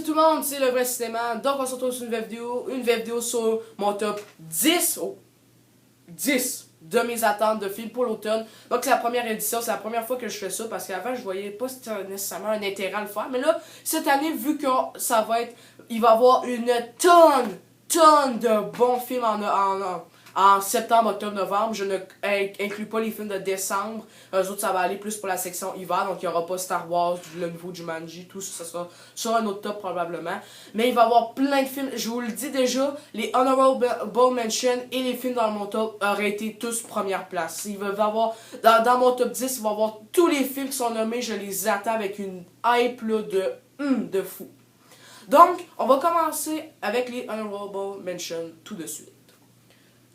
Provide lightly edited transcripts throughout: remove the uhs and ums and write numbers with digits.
tout le monde, c'est le vrai cinéma. Donc on se retrouve sur une vidéo sur mon top 10, 10 de mes attentes de films pour l'automne. Donc c'est la première édition, c'est la première fois que je fais ça parce qu'avant je voyais pas nécessairement un intérêt à le faire. Mais là, cette année, vu que ça va être, il va y avoir une tonne de bons films en septembre, octobre, novembre. Je ne inclus pas les films de décembre. Eux autres, ça va aller plus pour la section hiver. Donc, il n'y aura pas Star Wars, le nouveau Jumanji, tout ça sera sur un autre top probablement. Mais il va y avoir plein de films. Je vous le dis déjà, les Honorable Mentions et les films dans mon top auraient été tous première place. Il va y avoir, dans mon top 10, il va y avoir tous les films qui sont nommés. Je les attends avec une hype là, de fou. Donc, on va commencer avec les Honorable Mentions tout de suite.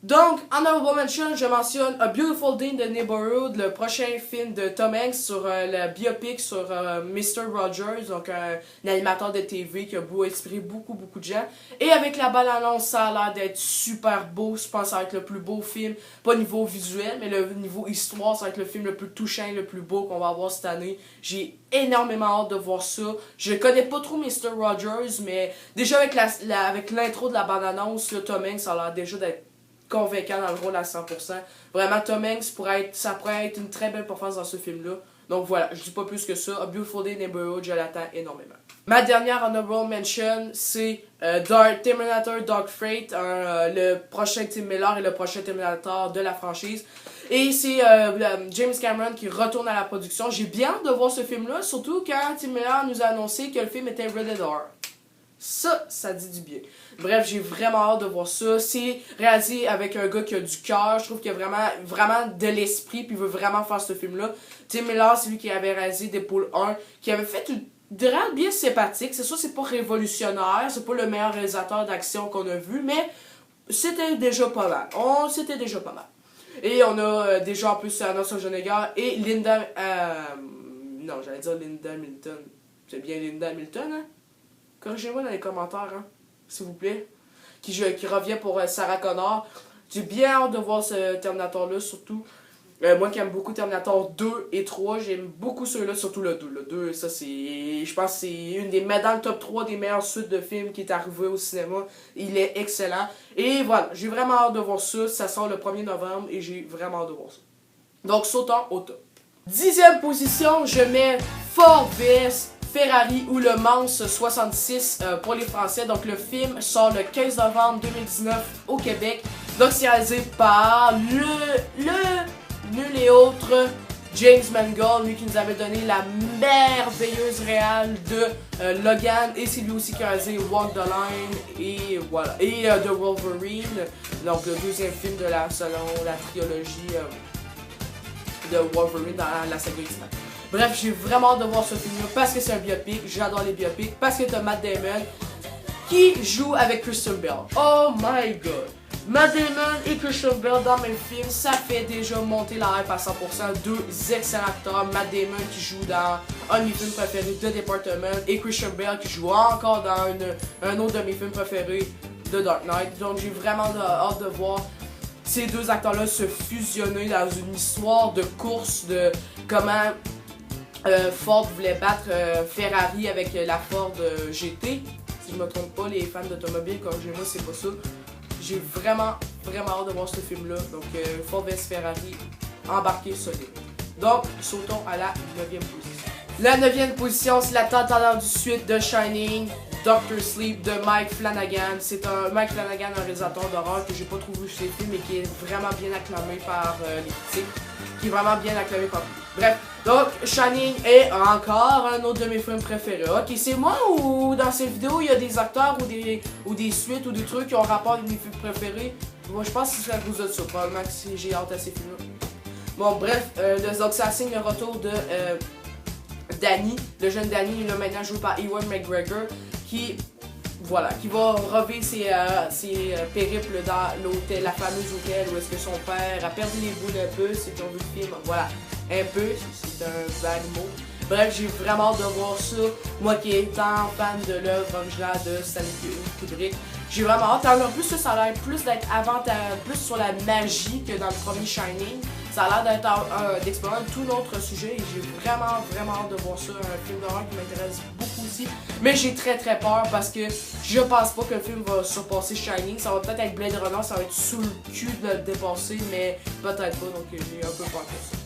Donc, Honorable Mention, je mentionne A Beautiful Day in the Neighborhood, le prochain film de Tom Hanks sur le biopic sur Mr. Rogers, donc un animateur de TV qui a inspiré beaucoup de gens. Et avec la bande-annonce, ça a l'air d'être super beau. Je pense que ça va être le plus beau film, pas au niveau visuel, mais le niveau histoire, ça va être le film le plus touchant, le plus beau qu'on va avoir cette année. J'ai énormément hâte de voir ça. Je connais pas trop Mr. Rogers, mais déjà avec l'intro de la bande-annonce, Tom Hanks, ça a l'air déjà d'être convaincant dans le rôle à 100%. Vraiment, Tom Hanks ça pourrait être une très belle performance dans ce film-là. Donc voilà, je dis pas plus que ça. A Beautiful Day in the Neighborhood, je l'attends énormément. Ma dernière honorable mention, c'est Terminator Dark Fate, le prochain Tim Miller et le prochain Terminator de la franchise. Et c'est James Cameron qui retourne à la production. J'ai bien hâte de voir ce film-là, surtout quand Tim Miller nous a annoncé que le film était rated R. Ça dit du bien. Bref, j'ai vraiment hâte de voir ça. C'est réalisé avec un gars qui a du cœur. Je trouve qu'il a vraiment de l'esprit puis il veut vraiment faire ce film-là. Tim Miller, c'est lui qui avait réalisé Deadpool 1, qui avait fait une drame bien sympathique. C'est sûr, c'est pas révolutionnaire, c'est pas le meilleur réalisateur d'action qu'on a vu, mais c'était déjà pas mal. Et on a déjà en plus Arnold Schwarzenegger et Linda... non, j'allais dire Linda Hamilton. C'est bien Linda Hamilton, hein? Corrigez-moi dans les commentaires, hein, s'il vous plaît. Qui revient pour Sarah Connor. J'ai bien hâte de voir ce Terminator-là, surtout. Moi qui aime beaucoup Terminator 2 et 3, j'aime beaucoup ceux-là, surtout le 2. Le 2, ça c'est... Je pense que c'est une des... dans le top 3 des meilleures suites de films qui est arrivé au cinéma. Il est excellent. Et voilà, j'ai vraiment hâte de voir ça. Ça sort le 1er novembre et j'ai vraiment hâte de voir ça. Donc, sautons au top. 10e position, je mets Ford vs Ferrari ou Le Mans 66 pour les Français. Donc le film sort le 15 novembre 2019 au Québec. Donc c'est réalisé par nul et autre James Mangold, lui qui nous avait donné la merveilleuse réale de Logan. Et c'est lui aussi qui a réalisé Walk the Line et voilà. Et The Wolverine, donc le deuxième film de selon la trilogie de Wolverine dans la saga X-Men. Bref, j'ai vraiment hâte de voir ce film-là parce que c'est un biopic. J'adore les biopics. Parce que t'as Matt Damon qui joue avec Christian Bale. Oh my god! Matt Damon et Christian Bale dans le même film, ça fait déjà monter la hype à 100%. Deux excellents acteurs. Matt Damon qui joue dans un de mes films préférés, The Department, et Christian Bale qui joue encore dans un autre de mes films préférés, The Dark Knight. Donc j'ai vraiment hâte de voir ces deux acteurs-là se fusionner dans une histoire de course, de comment Ford voulait battre Ferrari avec la Ford GT. Si je me trompe pas, les fans d'automobile, comme moi, c'est pas ça. J'ai vraiment hâte de voir ce film-là. Donc, Ford vs Ferrari, embarqué solide. Donc, sautons à la 9e position. La 9e position, c'est la tant attendue suite de Shining, Doctor Sleep de Mike Flanagan. C'est Mike Flanagan, un réalisateur d'horreur que j'ai pas trop vu chez les films, mais qui est vraiment bien acclamé par les critiques. Qui est vraiment bien acclamé par lui. Bref, donc Shining est encore un autre de mes films préférés. Ok, c'est moi ou dans cette vidéo il y a des acteurs ou des suites ou des trucs qui ont rapport avec mes films préférés? Moi je pense que c'est à cause de ça, probablement que j'ai hâte à ces films-là. Bon bref, donc ça signe le retour de Danny, le jeune Danny, là maintenant joué par Ewan McGregor, qui va revivre ses périples dans l'hôtel, la fameuse hôtel où est-ce que son père a perdu les bouts d'un peu, ceux qui ont vu le film, voilà, un peu, c'est un bad mot. Bref, j'ai vraiment hâte de voir ça, moi qui étant fan de l'œuvre originale de Stanley Kubrick, J'ai vraiment hâte. En plus, ça a l'air plus d'être plus sur la magie que dans le premier Shining. Ça a l'air d'explorer un tout autre sujet et j'ai vraiment hâte de voir ça. Un film d'horreur qui m'intéresse beaucoup aussi. Mais j'ai très peur parce que je pense pas que le film va surpasser Shining. Ça va peut-être être Blade Runner, ça va être sous le cul de le dépasser, mais peut-être pas. Donc j'ai un peu peur pour ça.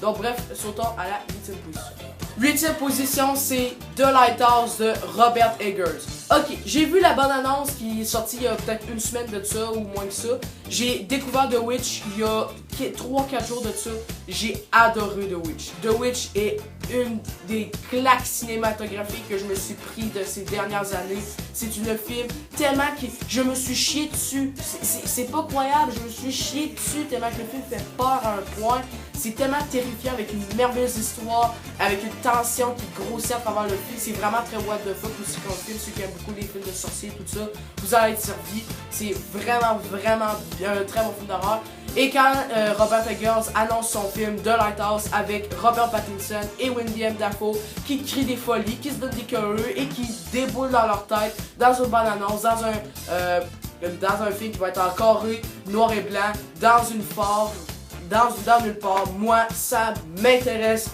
Donc bref, sautons à la 8e position. 8e position, c'est The Lighthouse de Robert Eggers. Ok, j'ai vu la bande-annonce qui est sortie il y a peut-être une semaine de ça ou moins que ça. J'ai découvert The Witch il y a 3-4 jours de ça. J'ai adoré The Witch. The Witch est une des claques cinématographiques que je me suis pris de ces dernières années. C'est une film tellement que je me suis chié dessus. C'est pas croyable, je me suis chié dessus tellement que le film fait peur à un point. C'est tellement terrifiant avec une merveilleuse histoire, avec une tension qui grossit à travers le film. C'est vraiment très what the fuck aussi comme film. Ceux qui aiment beaucoup les films de sorciers et tout ça, vous allez être servi. C'est vraiment un très bon film d'horreur. Et quand Robert Eggers annonce son film The Lighthouse avec Robert Pattinson et William Dafoe qui crient des folies, qui se donnent des curieux et qui déboulent dans leur tête dans une bande-annonce, dans un film qui va être en carré, noir et blanc, dans une forme, dans nulle part, moi ça m'intéresse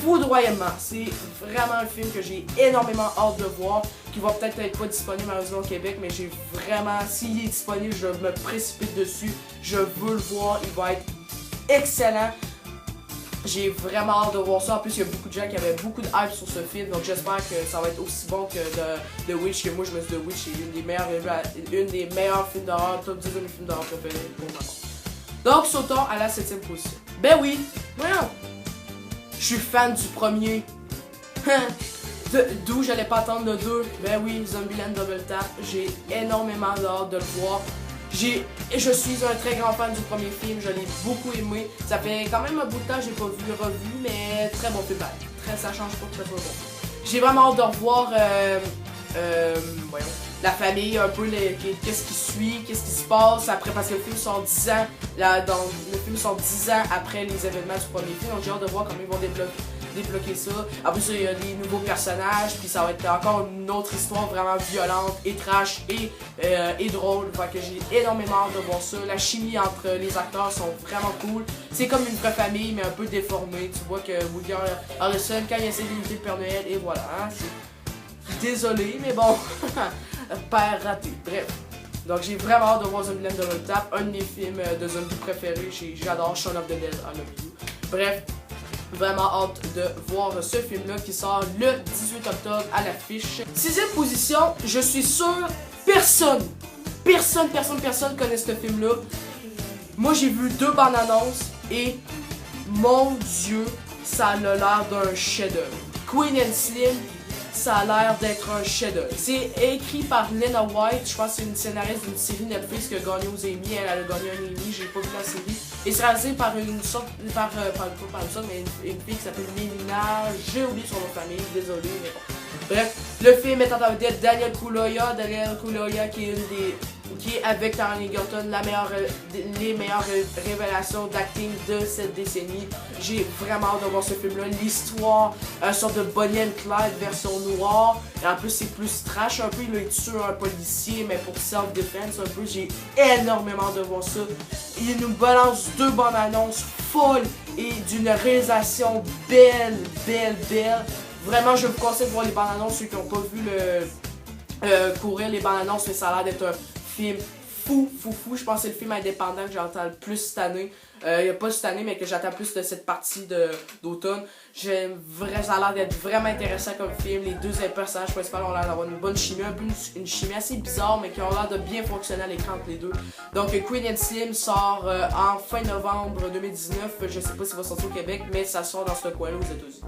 foudroyamment. C'est vraiment un film que j'ai énormément hâte de voir, qui va peut-être être pas disponible malheureusement au Québec, mais j'ai vraiment, s'il est disponible, je me précipite dessus, je veux le voir, il va être excellent. J'ai vraiment hâte de voir ça. En plus, il y a beaucoup de gens qui avaient beaucoup de hype sur ce film, donc j'espère que ça va être aussi bon que The Witch, que moi je me suis The Witch, c'est une des meilleurs films d'horreur, top 10 de mes films d'horreur préférés pour ma part. Donc, sautons à la 7e position. Ben oui, voyons. Je suis fan du premier. D'où j'allais pas attendre le 2. Ben oui, Zombieland Double Tap. J'ai énormément hâte de le voir. Je suis un très grand fan du premier film. Je l'ai beaucoup aimé. Ça fait quand même un bout de temps que j'ai pas vu le revu, mais très bon film. Ça change pas, très bon. J'ai vraiment hâte de revoir voyons, la famille, un peu qu'est-ce qui suit, qu'est-ce qui se passe après, parce que le film sort 10 ans, le film sort 10 ans après les événements du premier film, donc j'ai hâte de voir comment ils vont débloquer ça. En plus, il y a des nouveaux personnages, puis ça va être encore une autre histoire vraiment violente et trash et drôle. Fait que j'ai énormément hâte de voir ça. La chimie entre les acteurs sont vraiment cool. C'est comme une vraie famille, mais un peu déformée. Tu vois que Woody Harrelson, quand il essaie d'imiter le Père Noël, et voilà. Hein, désolé, mais bon, père raté. Bref. Donc j'ai vraiment hâte de voir Zombieland Double Tap, un de mes films de zombies préférés. J'adore Shaun of the Dead, I love you. Bref, vraiment hâte de voir ce film-là qui sort le 18 octobre à l'affiche. 6e position, je suis sûr, personne connaît ce film-là. Moi j'ai vu 2 bandes annonces et mon Dieu, ça a l'air d'un chef-d'œuvre. Queen and Slim, ça a l'air d'être un chef-d'œuvre. C'est écrit par Lena White, je pense que c'est une scénariste d'une série Netflix qui a gagné aux Emmy. Elle a gagné un Emmy, j'ai pas vu la série. Et c'est réalisé par une fille qui s'appelle Mélina, j'ai oublié son nom de famille, désolé, mais bon. Bref, le film est en vedette Daniel Kaluuya qui est avec Taron Egerton les meilleures révélations d'acting de cette décennie. J'ai vraiment hâte de voir ce film-là. L'histoire, une sorte de Bonnie and Clyde version noire. Et en plus, c'est plus trash un peu. Il tue un policier, mais pour self-defense un peu. J'ai énormément hâte de voir ça. Il nous balance 2 bandes annonces folles et d'une réalisation belle. Vraiment, je vous conseille de voir les bandes annonces, ceux qui n'ont pas vu courir les bandes annonces, mais ça a l'air d'être un film fou. Je pense que c'est le film indépendant que j'entends le plus cette année. Pas cette année, mais que j'attends plus de cette partie d'automne. Ça a l'air d'être vraiment intéressant comme film. Les 2 personnages principaux ont l'air d'avoir une bonne chimie, un peu une chimie assez bizarre, mais qui ont l'air de bien fonctionner à l'écran entre les deux. Donc Queen and Slim sort en fin novembre 2019. Je sais pas s'il va sortir au Québec, mais ça sort dans ce coin-là aux États-Unis.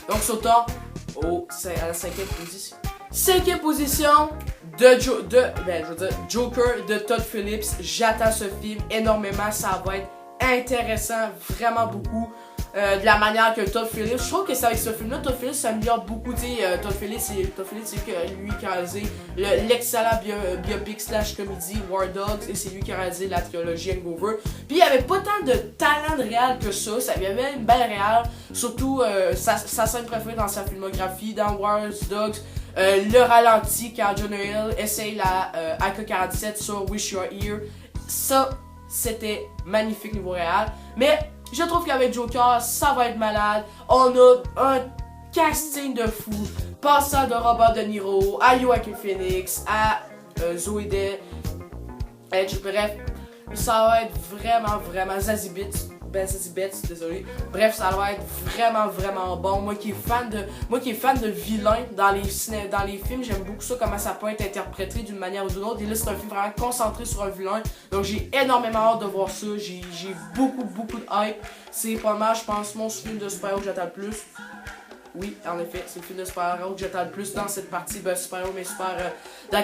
Donc sautons à la 5e position. 5e position Joker de Todd Phillips. J'attends ce film énormément, ça va être intéressant, vraiment beaucoup. De la manière que Todd Phillips, je trouve que c'est avec ce film-là, Todd Phillips s'améliore beaucoup. Todd Phillips, c'est lui qui a réalisé l'excellent biopic / comédie War Dogs, et c'est lui qui a réalisé la trilogie Hangover. Puis il n'y avait pas tant de talent de réal que ça, il y avait une belle réal, surtout sa scène préférée dans sa filmographie, dans War Dogs. Le ralenti quand Jonah Hill essaye la AK-47 sur Wish You Were Here. Ça, c'était magnifique niveau réel. Mais je trouve qu'avec Joker, ça va être malade. On a un casting de fou. Passant de Robert De Niro à Joaquin Phoenix, à Zoe Edge. Bref, ça va être vraiment Zazie Betts, désolé. Bref, ça va être vraiment bon. Moi qui est fan de vilains dans les films, j'aime beaucoup ça, comment ça peut être interprété d'une manière ou d'une autre. Et là, c'est un film vraiment concentré sur un vilain. Donc j'ai énormément hâte de voir ça. J'ai beaucoup de hype. C'est pas mal, je pense, mon film de super-héros que j'attends le plus. Oui, en effet, c'est le film de super-héros que j'attends le plus dans cette partie. Super-héros, mais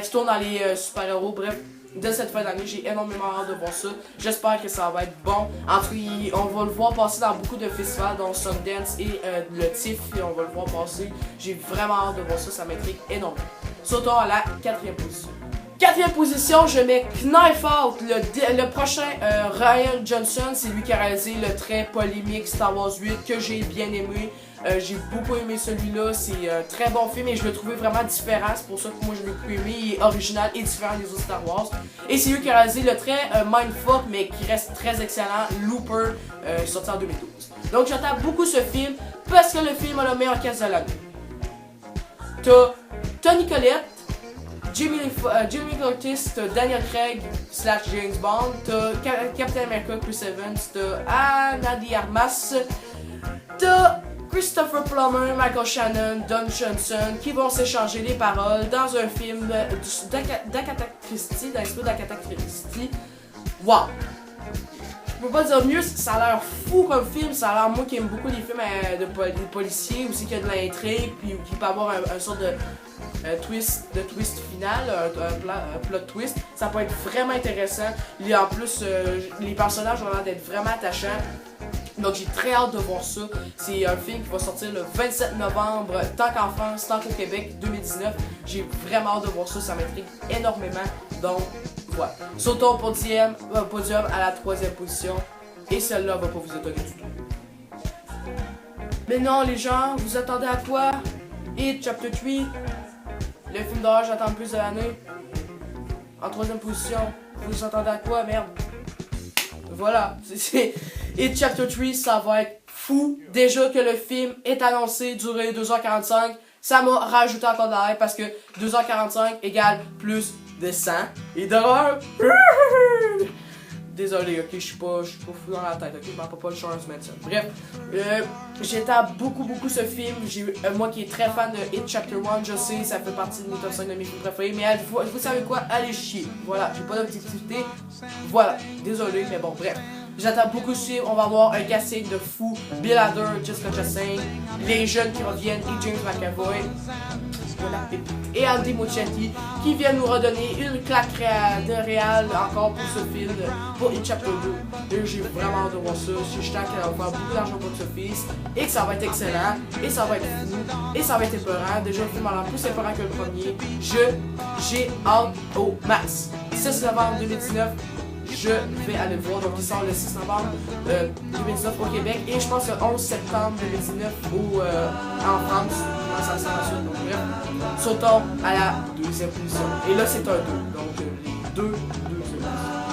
qui tourne dans les super-héros. Bref, de cette fin d'année, j'ai énormément hâte de voir ça. J'espère que ça va être bon. En tout cas, on va le voir passer dans beaucoup de festivals, dont Sundance et le TIFF. Et on va le voir passer. J'ai vraiment hâte de voir ça, ça m'intrigue énormément. Sautons à la 4e position. 4e position, je mets Knife Out, le prochain Ryan Johnson. C'est lui qui a réalisé le très polémique Star Wars 8 que j'ai bien aimé. J'ai beaucoup aimé celui-là, c'est un très bon film et je le trouvais vraiment différent, c'est pour ça que moi je l'ai beaucoup aimé, il est original et différent des autres Star Wars. Et c'est lui qui a réalisé le très mindfuck mais qui reste très excellent, Looper, sorti en 2012. Donc j'attends beaucoup ce film parce que le film a le meilleur cast de l'année. T'as Toni Collette, Jamie Lee Curtis, t'as Daniel Craig / James Bond, t'as Captain America Chris Evans, t'as Ana de Armas, t'as Christopher Plummer, Michael Shannon, Don Johnson qui vont s'échanger les paroles dans un film d'Agatha Christie, dans l'esprit d'Agatha Christie. Wow! Je peux pas dire mieux, ça a l'air fou comme film, ça a l'air, moi qui aime beaucoup les films de policiers, aussi qu'il y a de l'intrigue, puis qui peut avoir un sorte de twist final, un plot twist. Ça peut être vraiment intéressant. Et en plus, les personnages ont l'air d'être vraiment attachants. Donc j'ai très hâte de voir ça. C'est un film qui va sortir le 27 novembre, tant qu'en France, tant qu'au Québec, 2019. J'ai vraiment hâte de voir ça, ça m'intrigue énormément. Donc voilà. Sautons au podium à la 3e position. Et celle-là va pas vous étonner du tout. Mais non les gens, vous attendez à quoi? It Chapter 3, le film d'horreur j'attends le plus de l'année. En 3e position, vous attendez à quoi? Merde. Voilà, It Chapter 3, ça va être fou. Déjà que le film est annoncé durer 2h45, ça m'a rajouté encore de la hype parce que 2h45 égale plus de sang et d'horreur. Désolé, ok, je suis pas fou dans la tête, ok, je m'en pas le Charles Manson. Bref, j'attends beaucoup ce film. Moi qui est très fan de It Chapter 1, je sais, ça fait partie de mes top 5 de mes films préférés, mais vous savez quoi, allez chier. Voilà, j'ai pas d'objectivité. Voilà, désolé, mais bon, bref. J'attends beaucoup ce film, on va avoir un casting de fou, Bill Hader, Jessica Chastain, les jeunes qui reviennent, et James McAvoy. Voilà, et Andy Muschietti qui vient nous redonner une claque de réal encore pour ce film, pour It Chapter 2. Et j'ai vraiment hâte de voir ça. Je sens qu'elle va faire beaucoup d'argent pour ce fils et que ça va être excellent, et ça va être fou, et ça va être épeurant. Déjà, le film a l'air plus épeurant que le premier. J'ai hâte au max. 6 novembre 2019. Je vais aller le voir, donc il sort le 6 novembre 2019 au Québec et je pense le 11 septembre 2019 en France. Ça sort ensuite, donc bref. Sautons à la 2e position. Et là c'est un 2, donc 2.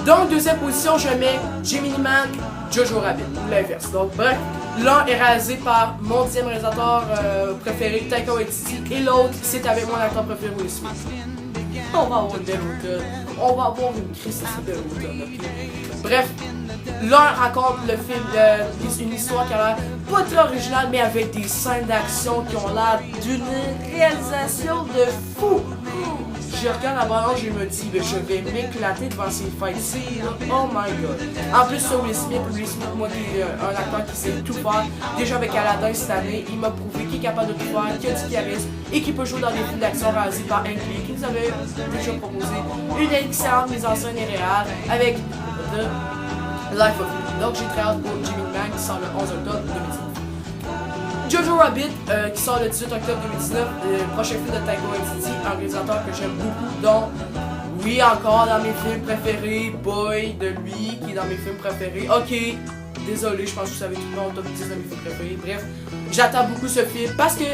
Donc 2e position, je mets Gemini Man, Jojo Rabbit, ou l'inverse. Donc bref, l'un est réalisé par mon 10e réalisateur préféré, Taika Waititi, et l'autre c'est avec mon acteur préféré, Will Smith. On va avoir une belle automne. On va avoir une crise assez belle automne, ok? Bref, l'un raconte le film, une histoire qui a l'air pas très originale, mais avec des scènes d'action qui ont l'air d'une réalisation de fou. Je regarde la balance, je me dis, je vais m'éclater devant ces fights-ci, oh my god. En plus, sur Will Smith, moi qui est un acteur qui sait tout faire, déjà avec Aladdin cette année, il m'a prouvé qu'il est capable de tout faire, qu'il a du charisme et qu'il peut jouer dans des films d'action réalisés par Ang Lee, qui nous avait déjà proposé une excellente mise en scène et réelle avec The Life of Me. Donc j'ai très hâte pour Gemini Man qui sort le 11 octobre 2019. Jojo Rabbit qui sort le 18 octobre 2019, le prochain film de Taika Waititi, un réalisateur que j'aime beaucoup, dont oui encore dans mes films préférés, Boy de lui qui est dans mes films préférés. Ok, désolé, je pense que vous savez tout le monde top 10 de mes films préférés. Bref, j'attends beaucoup ce film parce que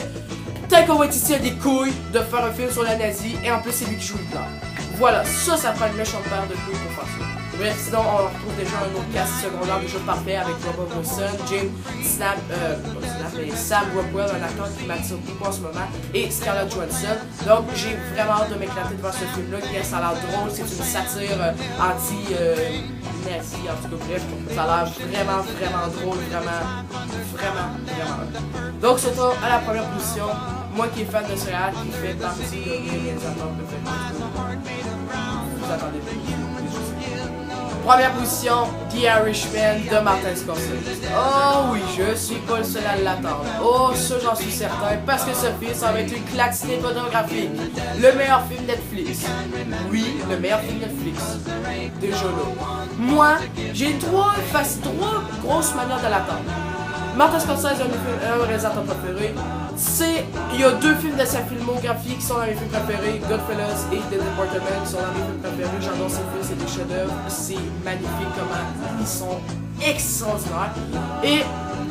Taika Waititi a des couilles de faire un film sur la nazie et en plus c'est lui qui joue le plan. Voilà, ça prend une méchante paire de couilles pour faire ça. Bref, sinon on retrouve déjà un autre cast secondaire déjà parfait avec Robert Wilson, Sam Rockwell, un acteur qui m'attire beaucoup en ce moment, et Scarlett Johansson. Donc j'ai vraiment hâte de m'éclater devant ce film-là, qui ça a l'air drôle, c'est une satire anti-nazi, en tout cas bref, ça a l'air vraiment drôle, vraiment. Donc surtout à la première position, moi qui est fan de ce réal, qui fait partie de mes réalisateurs préférés. Vous attendez plus. Première position, The Irishman de Martin Scorsese. Oh oui, je suis pas le seul à l'attendre. Oh, ça j'en suis certain, parce que ce film, ça va être une claque cinématographique. Le meilleur film Netflix. Oui, le meilleur film Netflix. Déjà là. Moi, j'ai trois grosses manières de l'attendre. Martin Scorsese est un de mes réalisateurs préférés. Il y a deux films de sa filmographie qui sont dans mes films préférés, Goodfellas et The Department, qui sont dans mes films préférés. J'adore ces films, c'est des chefs-d'œuvre, c'est magnifique comment ils sont extraordinaires. Et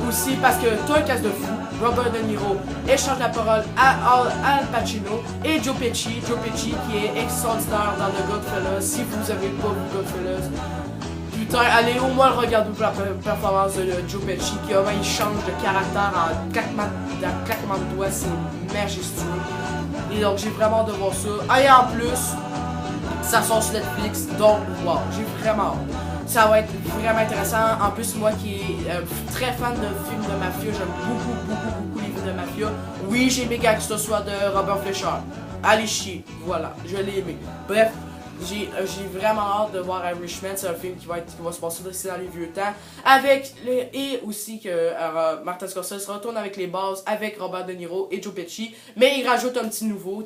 aussi parce que toi, un casse de fou, Robert De Niro échange la parole à Al Pacino et Joe Pesci qui est extraordinaire dans The Goodfellas. Si vous avez pas vu Goodfellas, putain, allez au moins regarder la performance de Joe Pesci qui il change de caractère en claquement de doigts, c'est majestueux. Et donc j'ai vraiment hâte de voir ça. Et en plus, ça sort sur Netflix, donc wow, j'ai vraiment hâte. Ça va être vraiment intéressant. En plus, moi qui est très fan de films de mafia, j'aime beaucoup les films de mafia. Oui, j'ai aimé que ce soit de Robert Fleischer. Allez chier, voilà, je l'ai aimé. Bref. J'ai vraiment hâte de voir Irishman, c'est un film qui va se passer aussi dans les vieux temps, et aussi que Martin Scorsese retourne avec les bases avec Robert De Niro et Joe Pesci, mais il rajoute un petit nouveau,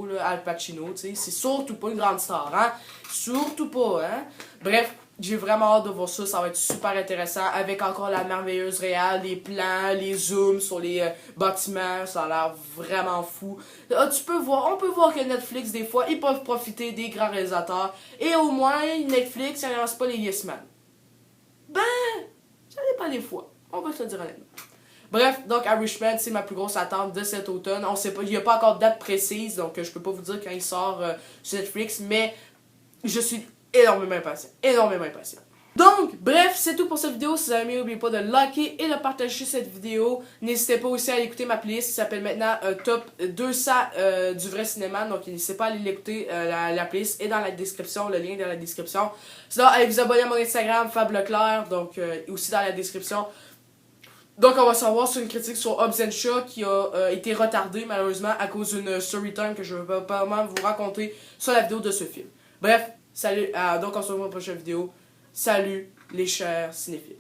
là, Al Pacino, c'est surtout pas une grande star, hein, surtout pas, hein, bref. J'ai vraiment hâte de voir ça, ça va être super intéressant avec encore la merveilleuse réal, les plans, les zooms sur les bâtiments, ça a l'air vraiment fou. On peut voir que Netflix, des fois, ils peuvent profiter des grands réalisateurs et au moins, Netflix, ça lance pas les Yes Man. Ben, ça dépend des fois, on va se le dire honnêtement. Bref, donc Irishman, c'est ma plus grosse attente de cet automne. On sait pas, il n'y a pas encore de date précise, donc je peux pas vous dire quand il sort sur Netflix, mais je suis énormément impatient. Donc, bref, c'est tout pour cette vidéo. Si vous avez aimé, n'oubliez pas de liker et de partager cette vidéo. N'hésitez pas aussi à aller écouter ma playlist qui s'appelle maintenant Top 200 du vrai cinéma. Donc, n'hésitez pas à aller l'écouter. La playlist est dans la description, le lien est dans la description. Sinon, allez vous abonner à mon Instagram, Fab Leclerc, donc aussi dans la description. Donc, on va savoir sur une critique sur Hobbs & Shaw qui a été retardée malheureusement à cause d'une story time que je vais pas vous raconter sur la vidéo de ce film. Bref. Salut, donc on se revoit dans la prochaine vidéo. Salut les chers cinéphiles.